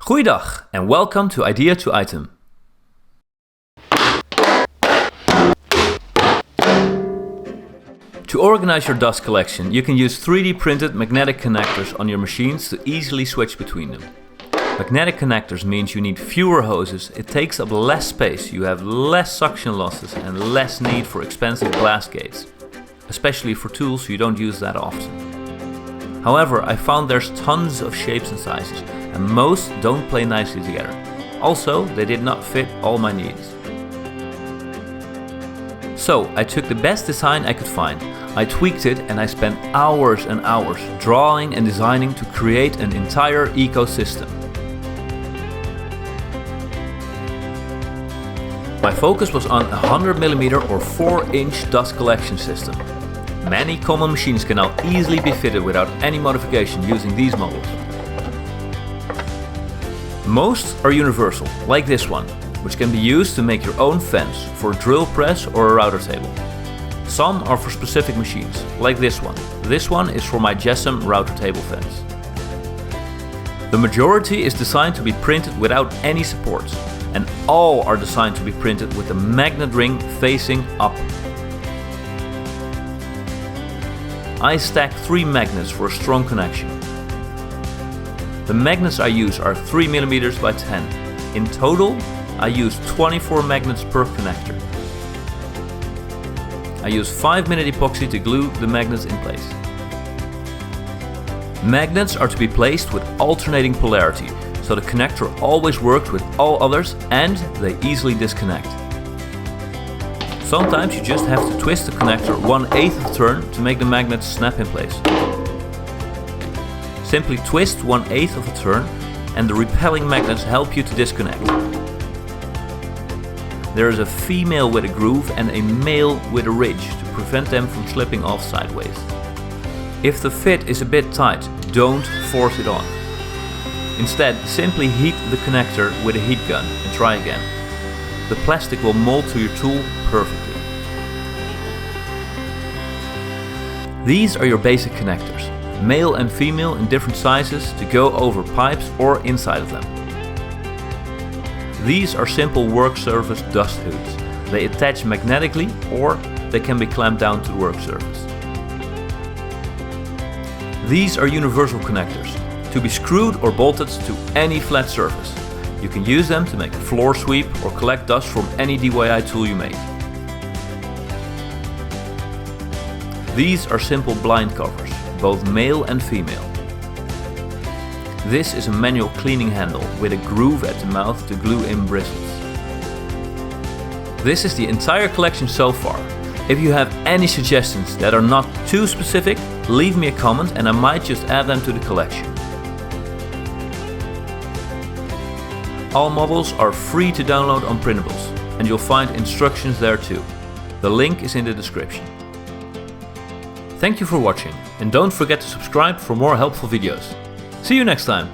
Goeiedag and welcome to Idea to Item. To organize your dust collection, you can use 3D printed magnetic connectors on your machines to easily switch between them. Magnetic connectors means you need fewer hoses, it takes up less space, you have less suction losses and less need for expensive glass gates, especially for tools you don't use that often. However, I found there's tons of shapes and sizes, and most don't play nicely together. Also, they did not fit all my needs. So I took the best design I could find, I tweaked it and I spent hours and hours drawing and designing to create an entire ecosystem. My focus was on a 100mm or 4-inch dust collection system. Many common machines can now easily be fitted without any modification using these models. Most are universal, like this one, which can be used to make your own fence for a drill press or a router table. Some are for specific machines, like this one. This one is for my JESM router table fence. The majority is designed to be printed without any supports, and all are designed to be printed with the magnet ring facing up. I stacked 3 magnets for a strong connection. The magnets I use are 3mm by 10. In total, I use 24 magnets per connector. I use 5-minute epoxy to glue the magnets in place. Magnets are to be placed with alternating polarity, so the connector always works with all others and they easily disconnect. Sometimes you just have to twist the connector 1/8 of a turn to make the magnets snap in place. Simply twist 1/8 of a turn and the repelling magnets help you to disconnect. There is a female with a groove and a male with a ridge to prevent them from slipping off sideways. If the fit is a bit tight, don't force it on. Instead, simply heat the connector with a heat gun and try again. The plastic will mold to your tool perfectly. These are your basic connectors, male and female in different sizes to go over pipes or inside of them. These are simple work surface dust hoods. They attach magnetically or they can be clamped down to the work surface. These are universal connectors, to be screwed or bolted to any flat surface. You can use them to make a floor sweep or collect dust from any DIY tool you make. These are simple blind covers, both male and female. This is a manual cleaning handle with a groove at the mouth to glue in bristles. This is the entire collection so far. If you have any suggestions that are not too specific, leave me a comment and I might just add them to the collection. All models are free to download on printables, and you'll find instructions there too. The link is in the description. Thank you for watching, and don't forget to subscribe for more helpful videos. See you next time!